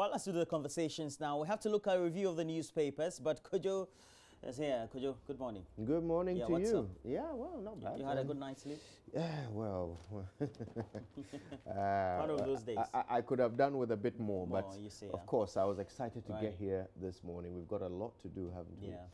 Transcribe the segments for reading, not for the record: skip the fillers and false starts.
Well, let's do the conversations now. We have to look at a review of the newspapers, but Kojo is here. Kojo, good morning. Good morning to what's you. up? Yeah, well, not bad. You had a good night's sleep? Yeah, well, One of those days. I could have done with a bit more, but you say, of course, I was excited to Right. get here this morning. We've got a lot to do, haven't we? Yeah.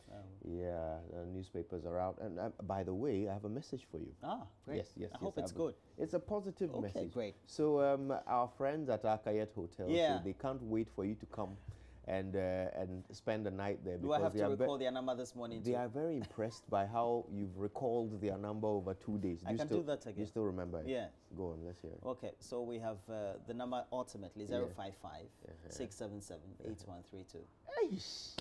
Yeah, the newspapers are out. And by the way, I have a message for you. Ah, great. Yes. I hope it's good. It's a positive Okay, message. great. So our friends at Akayet Hotel, Yeah. so they can't wait for you to come and spend the night there. Do I have they to are recall their number this morning? They too? are very impressed by how you've recalled their number over 2 days. I can do that again. You still remember it? Yeah. Go on, let's hear it. Okay, so we have the number ultimately 055 677 8132. Eish.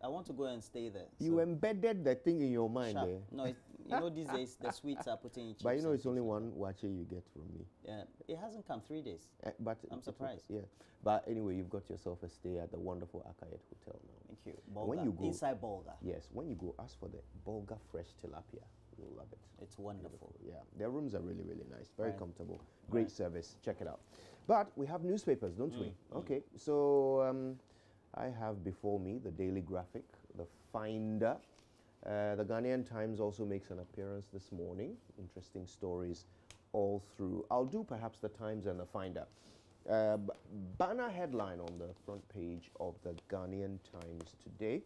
I want to go and stay there. You embedded the thing in your mind Sharp. there. No, you know these days the sweets are putting in chips. But you know and it's only things like one watch you get from me. that. Yeah, it hasn't come 3 days. But I'm surprised. Yeah. But anyway, you've got yourself a stay at the wonderful Akayet Hotel now. Thank you. When Bolga. you go, Inside Bolga. Yes, when you go, ask for the Bolga fresh tilapia. You'll love it. It's wonderful. Yeah, their rooms are really, really nice. Very Right. comfortable. Great service. Check it out. But we have newspapers, don't we? Okay, so I have before me the Daily Graphic, the Finder. The Ghanaian Times also makes an appearance this morning. Interesting stories all through. I'll do perhaps the Times and the Finder. Banner headline on the front page of the Ghanaian Times today.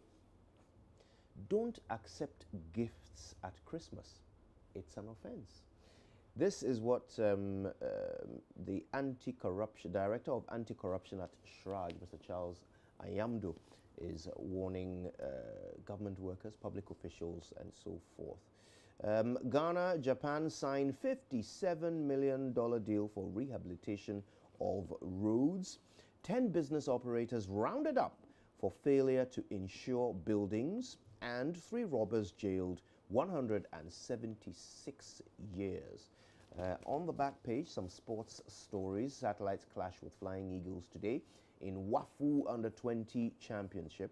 Don't accept gifts at Christmas. It's an offense. This is what the anti-corruption director of anti-corruption at Shraj, Mr. Charles Ayamdo, is warning government workers, public officials, and so forth. Ghana, Japan signed $57 million deal for rehabilitation of roads. 10 business operators rounded up for failure to insure buildings, and 3 robbers jailed 176 years. On the back page, some sports stories. Satellites clash with Flying Eagles today in Wafu Under-20 Championship.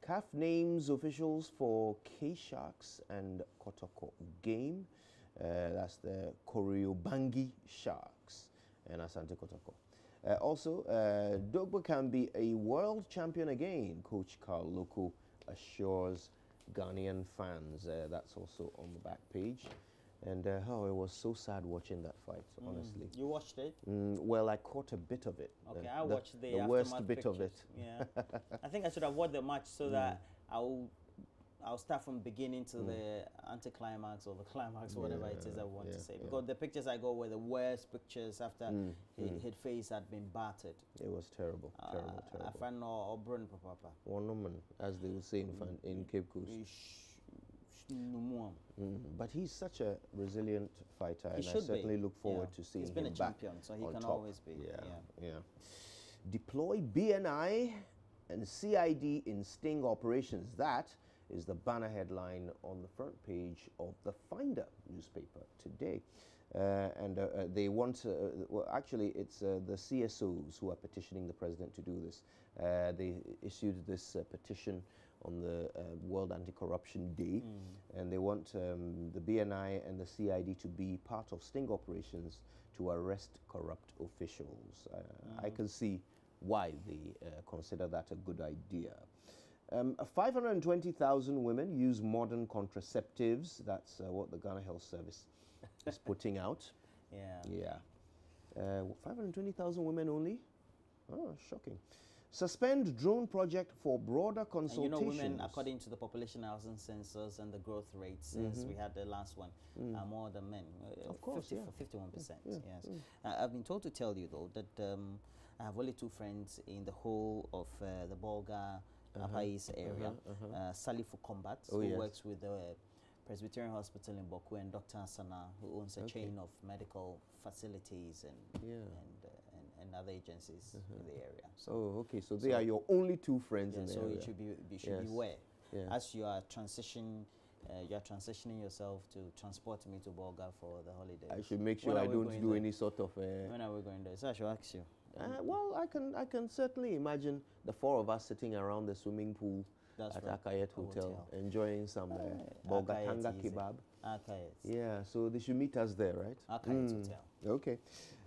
CAF names officials for K-Sharks and Kotoko game. That's the Koriobangi Sharks and Asante Kotoko. Also, Dogba can be a world champion again, Coach Carl Loko assures Ghanaian fans. That's also on the back page. And it was so sad watching that fight, honestly. You watched it? Well, I caught a bit of it. Okay, I watched the worst aftermath bit of pictures. it. Yeah, I think I should have watched the match so that I'll start from beginning to the anticlimax or the climax, whatever it is I want to say. Because the pictures I got were the worst pictures after his face had been battered. It was terrible, terrible. I find no Brun Papa. One woman, as they would say in Cape Coast. But he's such a resilient fighter, and I certainly look forward to seeing him back. He's been a champion, so he can always be. Yeah. Deploy BNI and CID in sting operations. That is the banner headline on the front page of the Finder newspaper today. They want, well, actually, it's the CSOs who are petitioning the president to do this. They issued this petition on the World Anti-Corruption Day, and they want the BNI and the CID to be part of sting operations to arrest corrupt officials. I can see why they consider that a good idea. 520,000 women use modern contraceptives. That's what the Ghana Health Service is putting out. Yeah. 520,000 women only? Oh, shocking. Suspend drone project for broader consultations. And you know, women, according to the population housing census and the growth rates since we had the last one, are more than men. Of course, 51%. Yes. I've been told to tell you, though, that I have only 2 friends in the whole of the Bolga Apais area. Sally for Combat, who works with the Presbyterian Hospital in Boku, and Dr. Asana, who owns a chain of medical facilities and other agencies in the area. So, so they are your only 2 friends in the area. So you should beware as you are transitioning yourself to transport me to Bolga for the holidays. I should make sure I don't do any sort of. When are we going there? So I should ask you. Well, I can certainly imagine the 4 of us sitting around the swimming pool at Akayet Hotel, enjoying some Bolgatanga kebab. Akayet. Yeah, so they should meet us there, right? Akayet Hotel. Okay.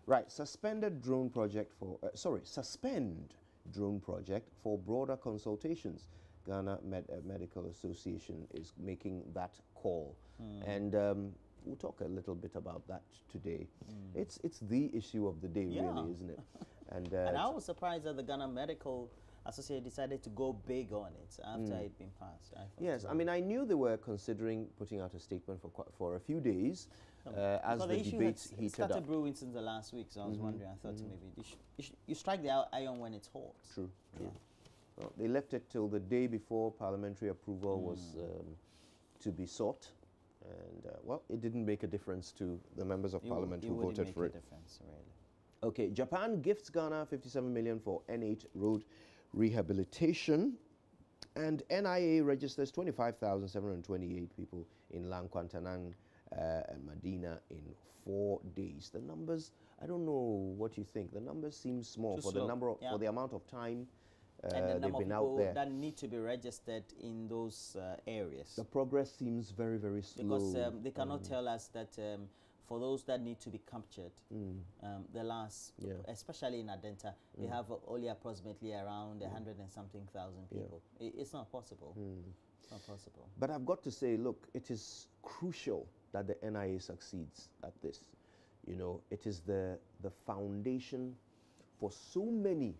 Right, suspended drone project for, suspend drone project for broader consultations. Ghana Medical Association is making that call. And we'll talk a little bit about that today. It's the issue of the day, really, isn't it? And I was surprised that the Ghana Medical Association decided to go big on it after it'd been passed. Yes, I mean, I knew they were considering putting out a statement for a few days as the debates heated up. Started brewing since the last week, so I was wondering. I thought maybe you strike the iron when it's hot. True. Well, they left it till the day before parliamentary approval was to be sought, and well, it didn't make a difference to the members of parliament who voted for it. Difference, really. Okay, Japan gifts Ghana 57 million for N8 road rehabilitation, and NIA registers 25,728 people in Langkwantanang and Medina in 4 days. The numbers, I don't know what you think. The numbers seem small for the number of, for the amount of time and the they've been out there. That need to be registered in those areas. The progress seems very, very slow. Because they cannot tell us that for those that need to be captured, the last, especially in Adenta, they have only approximately around 100 and something thousand people. It's not possible. It's not possible. But I've got to say, look, it is crucial that the NIA succeeds at this. You know, it is the foundation for so many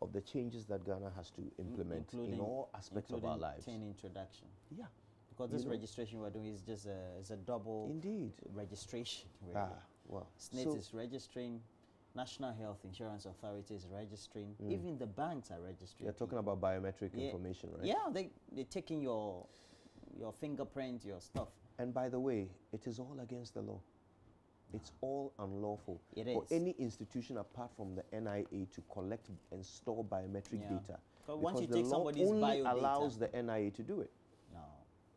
of the changes that Ghana has to implement in all aspects of our lives. Introduction. Yeah. Because this registration we're doing is just a double registration. Really. Well. SNIT is registering, National Health Insurance Authority is registering, even the banks are registering. You're talking about biometric information, right? Yeah, they're taking your fingerprint, your stuff. And by the way, it is all against the law. It's all unlawful for is. any institution apart from the NIA to collect and store biometric data. But once you the take law somebody's only bio allows data, the NIA to do it. No.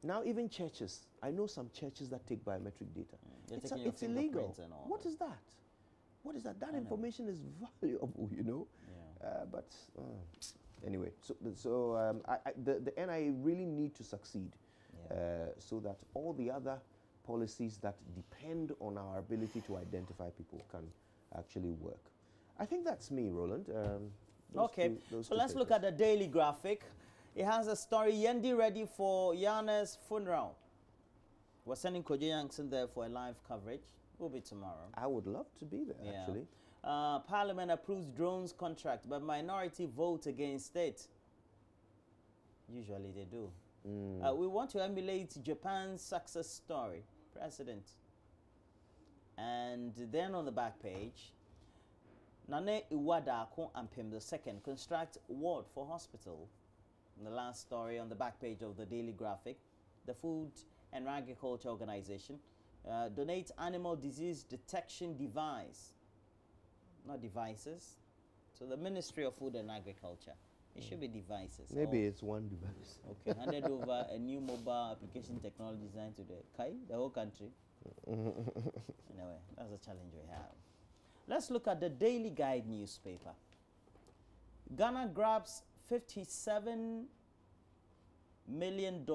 Now even churches, I know some churches that take biometric data. It's illegal. And all What is that? What is that? That information is valuable, you know. But anyway, so the NIA really need to succeed so that all the other policies that depend on our ability to identify people can actually work. I think that's me, Roland. Okay, so let's look at the daily graphic. It has a story, Yendi ready for Yaa Naa's funeral. We're sending Kojo Yankson there for a live coverage. We'll be tomorrow. I would love to be there, actually. Parliament approves drones contract, but minority vote against it. Usually they do. We want to emulate Japan's success story, President. And then on the back page, Nane Iwadako and Pim II construct ward for hospital. And the last story on the back page of the Daily Graphic, the Food and Agriculture Organization donates animal disease detection device, not devices. So the Ministry of Food and Agriculture. It should be devices. Maybe it's one device. Okay, handed over a new mobile application technology designed to the whole country. Anyway, that's a challenge we have. Let's look at the Daily Guide newspaper. Ghana grabs $57 million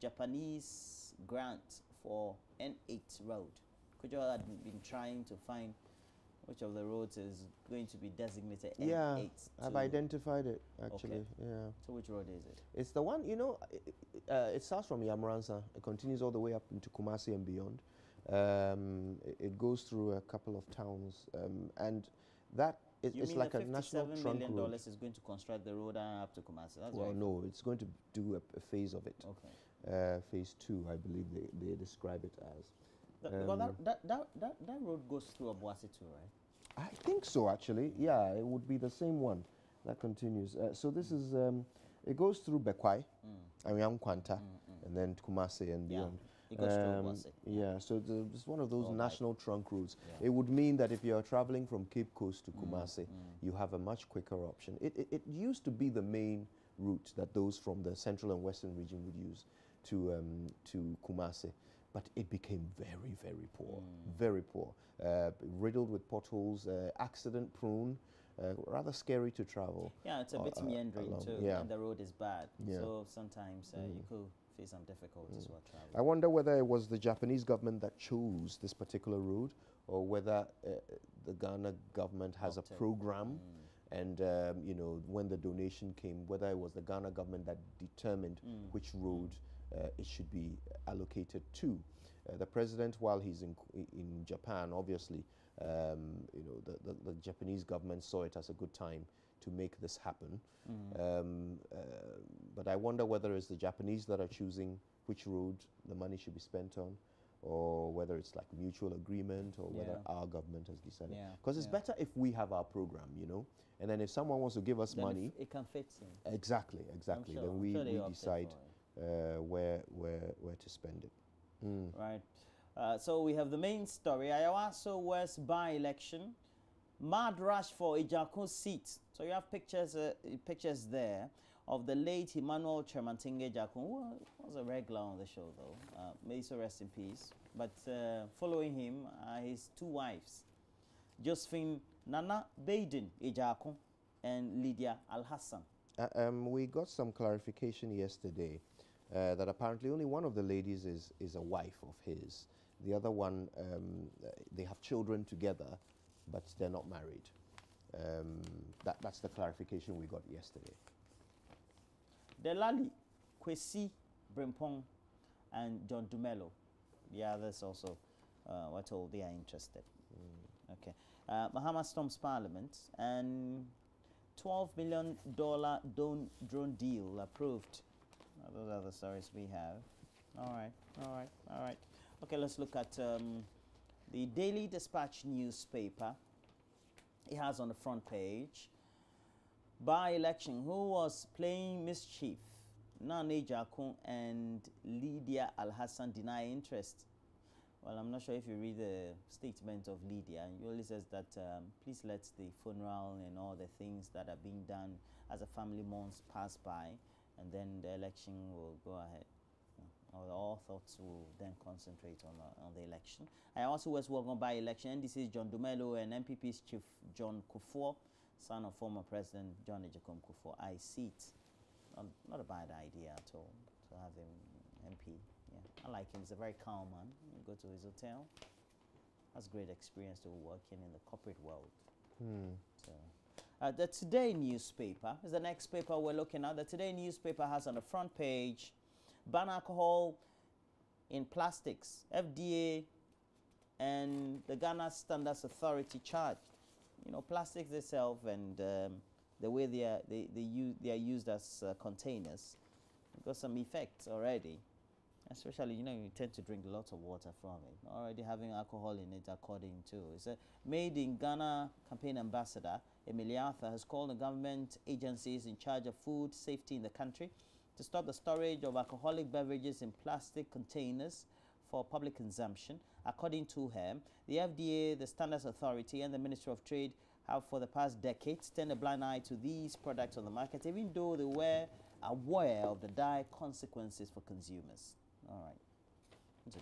Japanese grant for N8 road. Kujo had been trying to find which of the roads is going to be designated N8. Yeah, I've identified it, actually. Okay. Yeah. So which road is it? It's the one, you know, it starts from Yamuransa. It continues all the way up into Kumasi and beyond. It goes through a couple of towns. And that it's like a national trunk road. $57 million is going to construct the road up to Kumasi. That's well, no, it's going to do a phase of it. Okay. Phase 2, I believe they describe it as. Because that road goes through Obuasi too, right? I think so, actually. Yeah, it would be the same one that continues. So this is, it goes through Bekwai, Kwanta, and then Kumasi and beyond. It goes through Obuasi. Yeah, so it's one of those national trunk routes. It would mean that if you're traveling from Cape Coast to Kumasi, you have a much quicker option. It used to be the main route that those from the central and western region would use to Kumasi. But it became very, very poor, very poor, riddled with potholes, accident prone, rather scary to travel. Yeah, it's a bit meandering too, and the road is bad. Yeah. So sometimes you could face some difficulties while traveling. I wonder whether it was the Japanese government that chose this particular road, or whether the Ghana government has a program And you know, when the donation came, whether it was the Ghana government that determined which road it should be allocated to. The president, while he's in Japan, obviously, you know, the Japanese government saw it as a good time to make this happen. But I wonder whether it's the Japanese that are choosing which road the money should be spent on, or whether it's like mutual agreement, or whether our government has decided. Because it's better if we have our program, you know, and then if someone wants to give us money, it can fit in. Exactly. Sure, then we decide where to spend it. Right. So we have the main story. Ayawaso West by-election. Mad rush for Ijaku's seat. So you have pictures there of the late Emmanuel Chemantinge Ijakun, who was a regular on the show though. May so rest in peace. But following him are his two wives, Josephine Nana Baden Ijakun and Lydia Al-Hassan. We got some clarification yesterday that apparently only one of the ladies is a wife of his. The other one, they have children together, but they're not married. That's the clarification we got yesterday. Delali, Kwesi Brimpong, and John Dumelo. The others also were told they are interested. Okay. Mahama storms Parliament, and $12 million drone deal approved. Those are the stories we have. All right. Okay, let's look at the Daily Dispatch newspaper. It has on the front page, by-election, who was playing mischief? Nane Jakun and Lydia Al-Hassan deny interest. Well, I'm not sure if you read the statement of Lydia. It only says that please let the funeral and all the things that are being done as a family mourns pass by, and then the election will go ahead. All thoughts will then concentrate on the election. I also was working by election, and this is John Dumelo and MPP's chief John Kufuor, son of former President John Ejekom Kufuor. I see it. Not a bad idea at all to have him MP. Yeah, I like him. He's a very calm man. You go to his hotel. That's great experience to working in the corporate world. So, the Today newspaper is the next paper we're looking at. The Today newspaper has on the front page, ban alcohol in plastics. FDA and the Ghana Standards Authority charged. You know, plastics itself and the way they are used as containers got some effects already. Especially, you know, you tend to drink lots of water from it. Already having alcohol in it, according to it's a Made in Ghana campaign ambassador Emily Arthur has called the government agencies in charge of food safety in the country to stop the storage of alcoholic beverages in plastic containers for public consumption. According to her, the FDA, the Standards Authority, and the Ministry of Trade have for the past decades turned a blind eye to these products on the market, even though they were aware of the dire consequences for consumers. All right, that's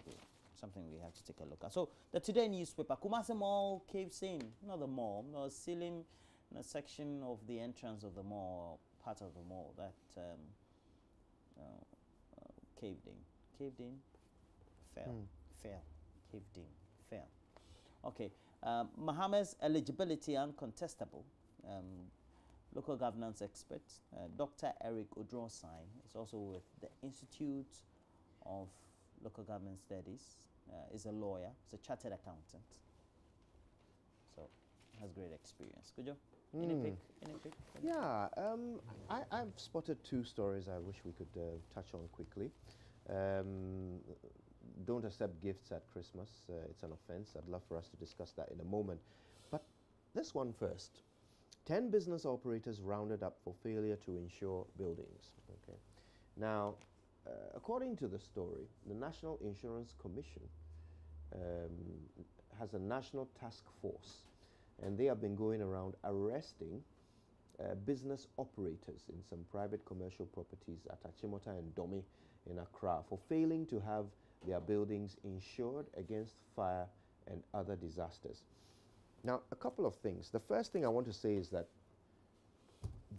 something we have to take a look at. So the Today newspaper, Kumasi Mall caves in, not the mall, no ceiling in a section of the entrance of the mall, part of the mall that caved in, fell. Okay, Mohammed's eligibility uncontestable. Local governance expert, Dr. Eric Odrosine, is also with the Institute of Local Government Studies, is a lawyer, is a chartered accountant. So, has great experience. Good job. Any pick? Yeah, I've spotted two stories I wish we could touch on quickly. Don't accept gifts at Christmas. It's an offense. I'd love for us to discuss that in a moment. But this one first. 10 business operators rounded up for failure to insure buildings. Okay. Now, according to the story, the National Insurance Commission has a national task force, and they have been going around arresting business operators in some private commercial properties at Achimota and Dome in Accra for failing to have their buildings insured against fire and other disasters. Now, a couple of things. The first thing I want to say is that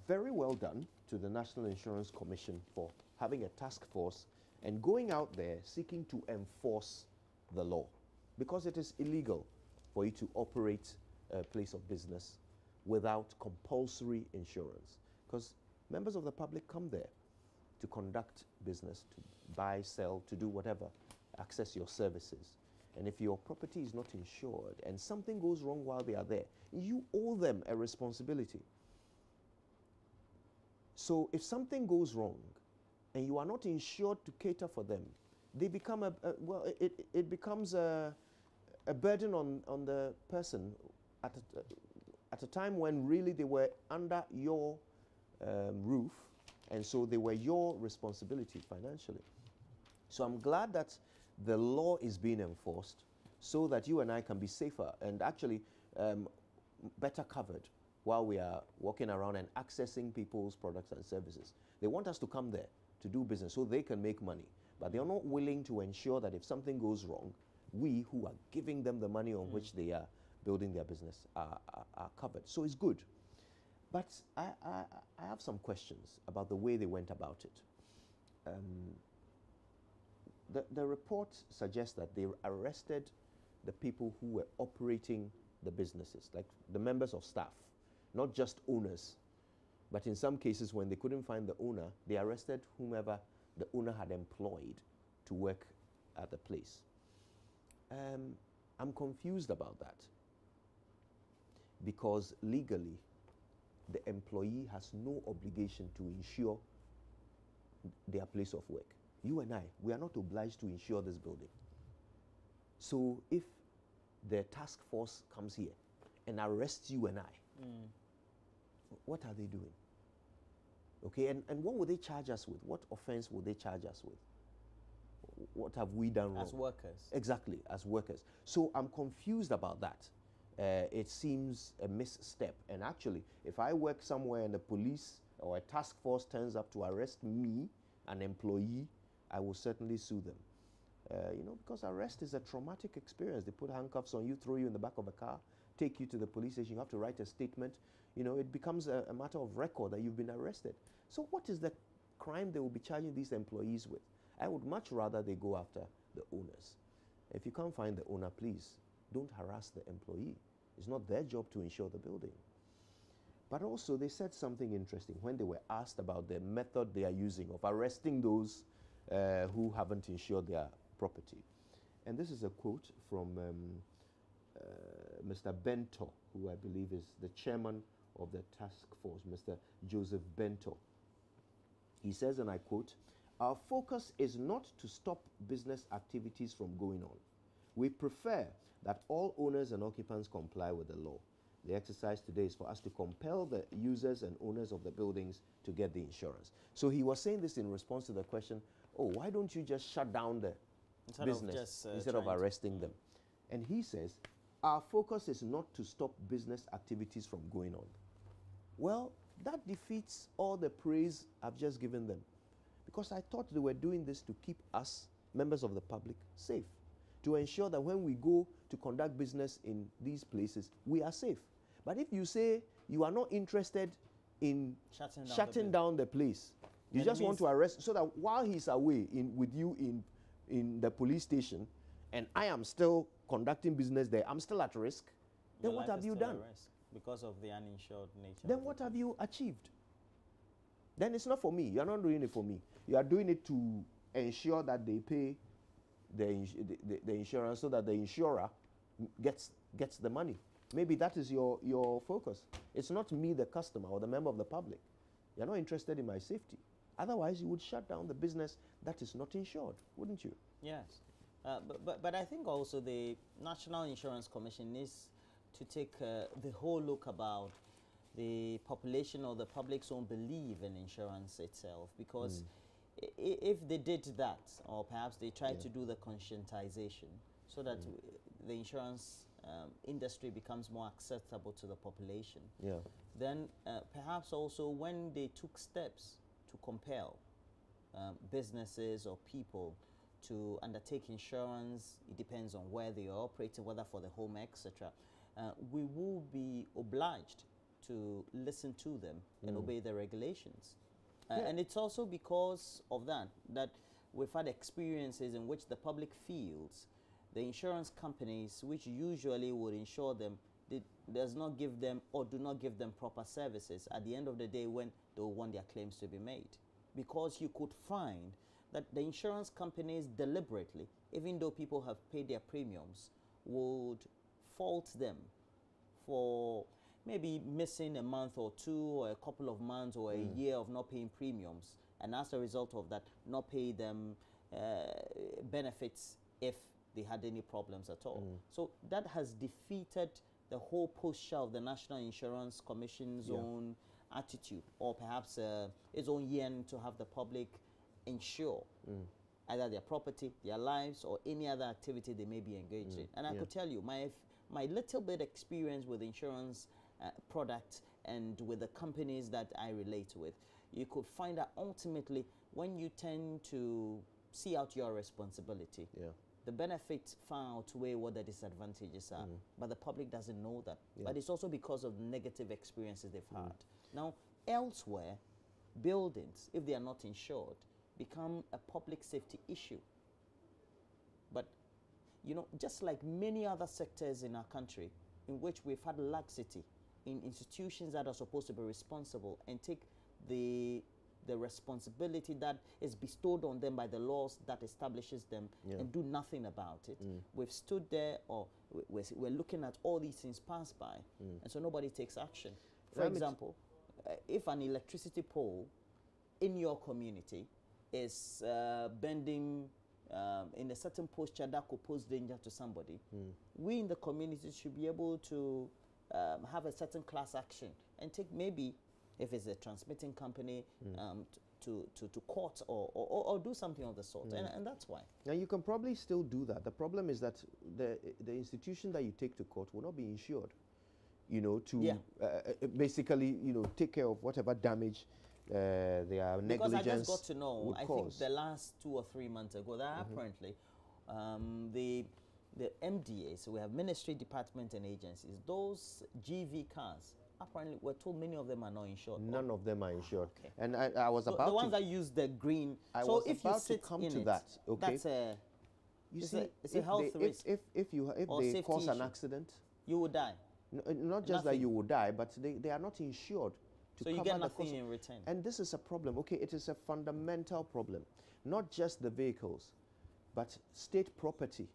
very well done to the National Insurance Commission for having a task force and going out there seeking to enforce the law, because it is illegal for you to operate a place of business without compulsory insurance. Because members of the public come there to conduct business, to buy, sell, to do whatever, access your services. And if your property is not insured and something goes wrong while they are there, you owe them a responsibility. So if something goes wrong and you are not insured to cater for them, they become it becomes a burden on the person at a time when really they were under your roof, and so they were your responsibility financially. So I'm glad that the law is being enforced so that you and I can be safer and actually better covered while we are walking around and accessing people's products and services. They want us to come there to do business so they can make money, but they are not willing to ensure that if something goes wrong, we who are giving them the money on which they are building their business are covered. So it's good. But I have some questions about the way they went about it. The report suggests that they arrested the people who were operating the businesses, like the members of staff, not just owners. But in some cases, when they couldn't find the owner, they arrested whomever the owner had employed to work at the place. I'm confused about that, because legally, the employee has no obligation to insure their place of work. You and I, we are not obliged to insure this building. So if the task force comes here and arrests you and I, what are they doing? Okay, and what would they charge us with? What offense would they charge us with? What have we done wrong? As workers. Exactly, as workers. So I'm confused about that. It seems a misstep. And actually, if I work somewhere and the police or a task force turns up to arrest me, an employee, I will certainly sue them. Because arrest is a traumatic experience. They put handcuffs on you, throw you in the back of a car, take you to the police station. You have to write a statement. It becomes a matter of record that you've been arrested. So what is the crime they will be charging these employees with? I would much rather they go after the owners. If you can't find the owner, please don't harass the employee. It's not their job to insure the building. But also they said something interesting when they were asked about the method they are using of arresting those who haven't insured their property. And this is a quote from Mr. Bento, who I believe is the chairman of the task force, Mr. Joseph Bento. He says, and I quote, "Our focus is not to stop business activities from going on. We prefer that all owners and occupants comply with the law. The exercise today is for us to compel the users and owners of the buildings to get the insurance." So he was saying this in response to the question, why don't you just shut down the business instead of arresting them? And he says, our focus is not to stop business activities from going on. Well, that defeats all the praise I've just given them, because I thought they were doing this to keep us, members of the public, safe, to ensure that when we go to conduct business in these places, we are safe. But if you say you are not interested in shutting down the place, you just want to arrest, so that while he's away with you in the police station, and I am still conducting business there, I'm still at risk, then what have you done? Because of the uninsured nature. Then what have you achieved? Then it's not for me. You are not doing it for me. You are doing it to ensure that they pay the insurance, so that the insurer gets the money. Maybe that is your focus. It's not me, the customer or the member of the public. You're not interested in my safety. Otherwise, you would shut down the business that is not insured, wouldn't you? Yes. But I think also the National Insurance Commission needs to take the whole look about the population or the public's own belief in insurance itself, because if they did that, or perhaps they tried to do the conscientization so that the insurance industry becomes more acceptable to the population, then perhaps also when they took steps to compel businesses or people to undertake insurance, it depends on where they are operating, whether for the home, etc., we will be obliged to listen to them and obey the regulations. And it's also because of that we've had experiences in which the public feels the insurance companies, which usually would insure them, does not give them or do not give them proper services at the end of the day when they want their claims to be made. Because you could find that the insurance companies deliberately, even though people have paid their premiums, would fault them for maybe missing a month or two or a couple of months or a year of not paying premiums, and as a result of that not pay them benefits if they had any problems at all. So that has defeated the whole posture of the National Insurance Commission's own attitude, or perhaps its own yearning to have the public insure either their property, their lives, or any other activity they may be engaged in. And I could tell you, my little bit experience with insurance products and with the companies that I relate with, you could find that ultimately when you tend to see out your responsibility, the benefits far outweigh what the disadvantages are. But the public doesn't know that. But it's also because of the negative experiences they've had. Now, elsewhere, buildings, if they are not insured, become a public safety issue. But, you know, just like many other sectors in our country, in which we've had laxity in institutions that are supposed to be responsible and take the responsibility that is bestowed on them by the laws that establishes them and do nothing about it. We've stood there, or we're looking at all these things pass by, and so nobody takes action. For example, if an electricity pole in your community is bending in a certain posture that could pose danger to somebody, we in the community should be able to have a certain class action and take, maybe if it's a transmitting company, to court or do something of the sort. And that's why. Now, you can probably still do that. The problem is that the institution that you take to court will not be insured, you know, to basically, you know, take care of whatever damage their negligence Because I just got to know, I cause. think the last 2 or 3 months ago, that apparently the MDA, so we have ministry, department, and agencies, those GV cars, apparently we're told many of them are not insured. None of them are insured. Okay. And I was about the ones that use the green. So if you sit to come to that, okay? That's a, you see, it's a health risk. If they cause an accident, you will die. Not just that you will die, but they are not insured to so cover you get the nothing cost. in return. And this is a problem. Okay, it is a fundamental problem. Not just the vehicles, but state property.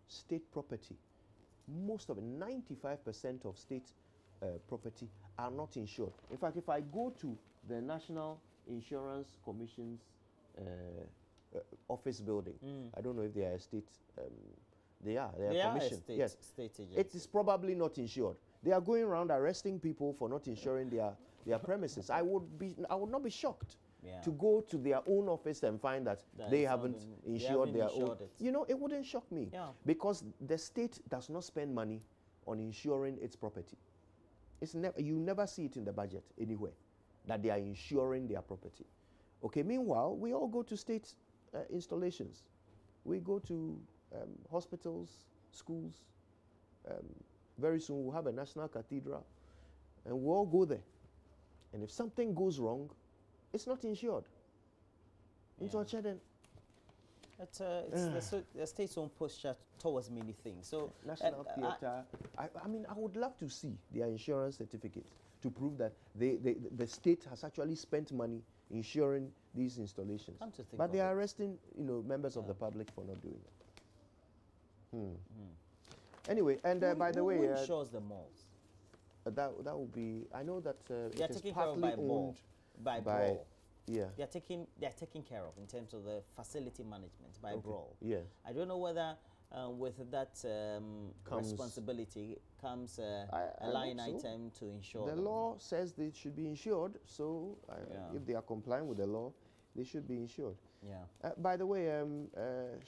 State property. Most of it, 95% of state property are not insured. In fact, if I go to the National Insurance Commission's office building, I don't know if they are a state, they are a commission. State, yes. State agency. It is probably not insured. They are going around arresting people for not insuring their premises. I would not be shocked to go to their own office and find that they haven't insured their own. You know, it wouldn't shock me because the state does not spend money on insuring its property. It's you never see it in the budget anywhere that they are insuring their property. Okay. Meanwhile, we all go to state installations. We go to hospitals, schools. Very soon we'll have a national cathedral, and we'll all go there. And if something goes wrong, it's not insured. It's the state's own posture towards many things. So National Theatre. I mean, I would love to see their insurance certificates to prove that the state has actually spent money insuring these installations. But they are arresting, you know, members of the public for not doing it. Anyway, and by the way, who insures the malls? That would be. I know that they are it is taken care of partly owned by Brawl. Yeah. They are taken care of in terms of the facility management by Brawl. Yeah. I don't know whether with that responsibility comes a line item to insure The them. law says they should be insured, so if they are complying with the law, they should be insured. Yeah. By the way,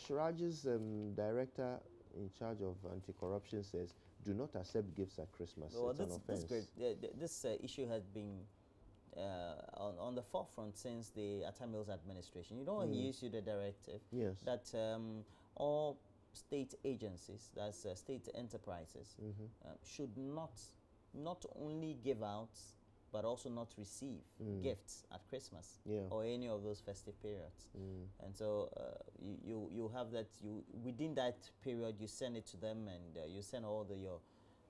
Shiraj's director in charge of anti-corruption says, do not accept gifts at Christmas. Well, it's an offense. that's great. This issue has been on the forefront since the Atamil's administration. You know, he issued a directive that all state agencies, that's state enterprises, should not only give out, but also not receive gifts at Christmas or any of those festive periods. And so you have that, within that period you send it to them, and you send all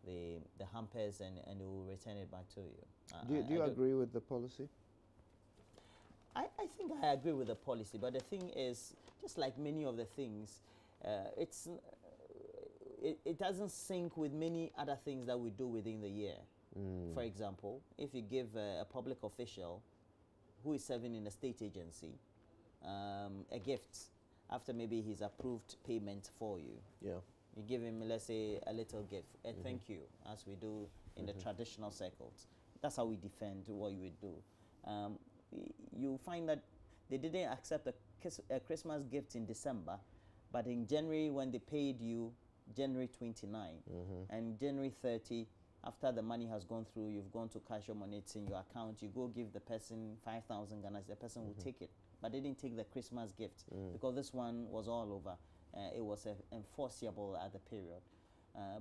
the hampers, and they will return it back to you. Do you agree with the policy? I think I agree with the policy, but the thing is, just like many of the things, it doesn't sync with many other things that we do within the year. For example, if you give a public official who is serving in a state agency a gift after maybe he's approved payment for you, you give him, let's say, a little gift, a thank you, as we do in the traditional circles. That's how we defend what you would do. You find that they didn't accept a Christmas gift in December, but in January, when they paid you January 29 and January 30, after the money has gone through, you've gone to cash your money, it's in your account, you go give the person 5,000 Ghana, the person will take it. But they didn't take the Christmas gift because this one was all over. It was enforceable at the period.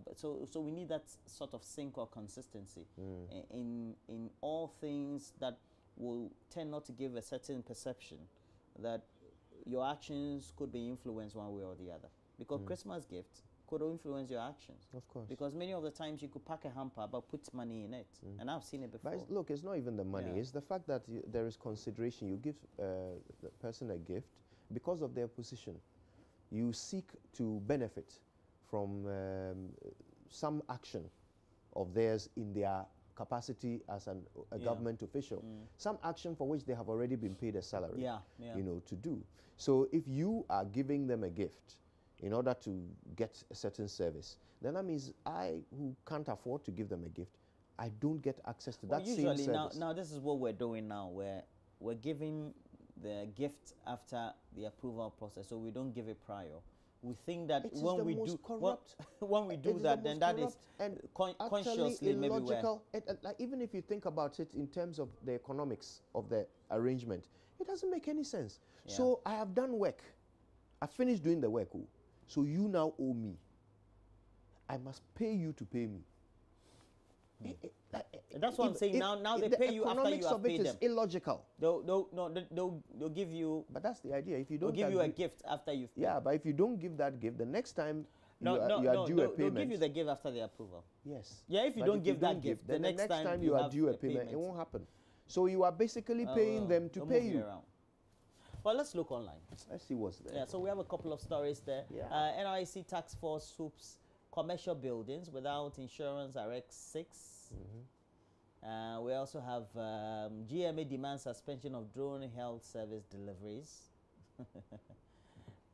But so we need that sort of sync or consistency in all things that will tend not to give a certain perception that your actions could be influenced one way or the other. Because Christmas gifts could influence your actions. Of course. Because many of the times you could pack a hamper but put money in it. And I've seen it before. But look, it's not even the money. It's the fact that there is consideration. You give the person a gift because of their position. You seek to benefit from some action of theirs in their capacity as a government official. Some action for which they have already been paid a salary, you know, to do. So if you are giving them a gift in order to get a certain service, then that means I, who can't afford to give them a gift, I don't get access to that same service. Now this is what we're doing now, where we're giving the gift after the approval process, so we don't give it prior. We think that when we do that, then that is consciously illogical. Like, even if you think about it in terms of the economics of the arrangement, it doesn't make any sense. So I have done work. I finished doing the work. So you now owe me. I must pay you to pay me. That's what I'm saying. Now they pay you after you have paid them. It's illogical. They'll give you. But that's the idea. If you don't give you a gift after you've paid. Yeah, but if you don't give that gift, the next time you are due a payment. They'll give you the gift after the approval. Yes. Yeah, if you don't give that gift, the next time you are due a payment, it won't happen. So you are basically paying them to pay you. Well, let's look online. Let's see what's there. Yeah, so we have a couple of stories there. Yeah. NIC task force swoops commercial buildings without insurance, RX6. We also have GMA demands suspension of drone health service deliveries.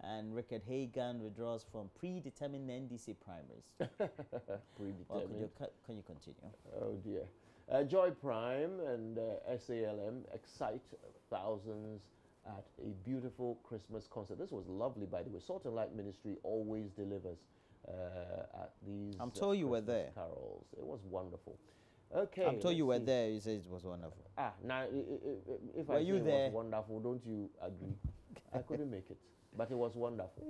And Rickard Hagan withdraws from predetermined NDC primaries. Predetermined. Well, can you continue? Oh dear. Joy Prime and SALM excite thousands at a beautiful Christmas concert. This was lovely, by the way. Salt and Light Ministry always delivers at these I'm told you were there. carols. It was wonderful. Okay. I'm told you were there. You said it was wonderful. Now, if were I say you it there? was wonderful, don't you agree? I couldn't make it, but it was wonderful.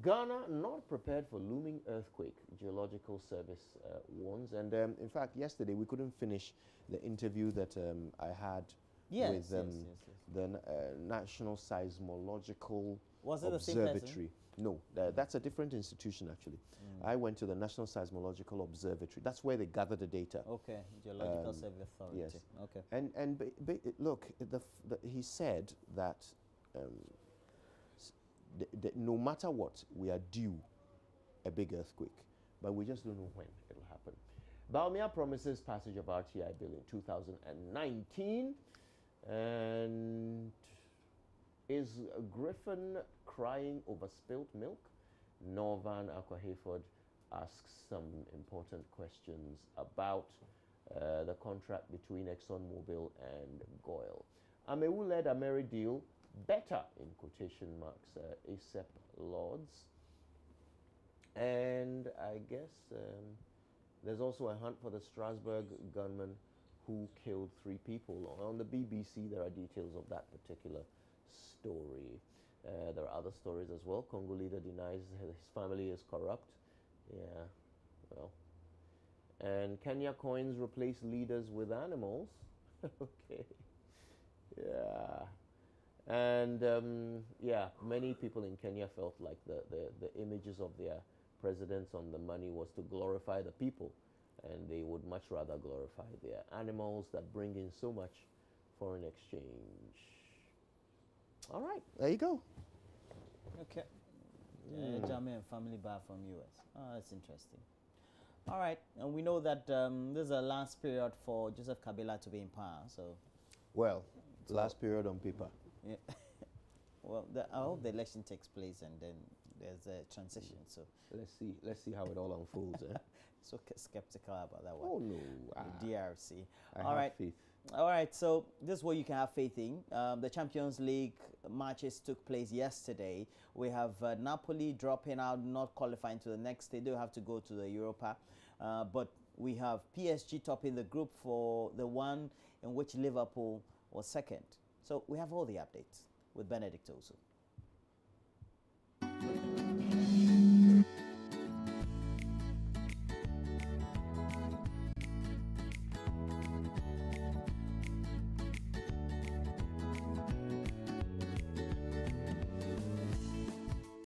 Ghana not prepared for looming earthquake, Geological Service warns. And in fact, yesterday we couldn't finish the interview that I had with the National Seismological Observatory. No, that's a different institution actually. I went to the National Seismological Observatory. That's where they gather the data. Okay, Geological Survey Authority. Yes. Okay. And look, he said that no matter what, we are due a big earthquake, but we just don't know when it'll happen. Bawumia promises passage of RTI bill in 2019, and is Griffin crying over spilt milk? Norvan Aqua-Hayford asks some important questions about the contract between ExxonMobil and GOIL. Amewu-led Ameri deal better, in quotation marks, ASEP Lords. And I guess there's also a hunt for the Strasbourg gunman who killed 3 people. On the BBC, there are details of that particular story. There are other stories as well. Congo leader denies his family is corrupt. Yeah, well. And Kenya coins replace leaders with animals. Okay. Yeah. And yeah, many people in Kenya felt like the images of their presidents on the money was to glorify the people and they would much rather glorify their animals that bring in so much foreign exchange. All right, there you go. Okay. German family bar from US. Oh, that's interesting. All right, and we know that this is the last period for Joseph Kabila to be in power. So, well, last period on paper. Yeah. Well, I hope the election takes place and then there's a transition. So let's see how it all unfolds. So skeptical about that one. Oh no, the DRC. I have faith. All right, so this is what you can have faith in. The Champions League matches took place yesterday. We have Napoli dropping out, not qualifying to the next stage. They'll have to go to the Europa. But we have PSG topping the group for the one in which Liverpool was second. So we have all the updates with Benedict also.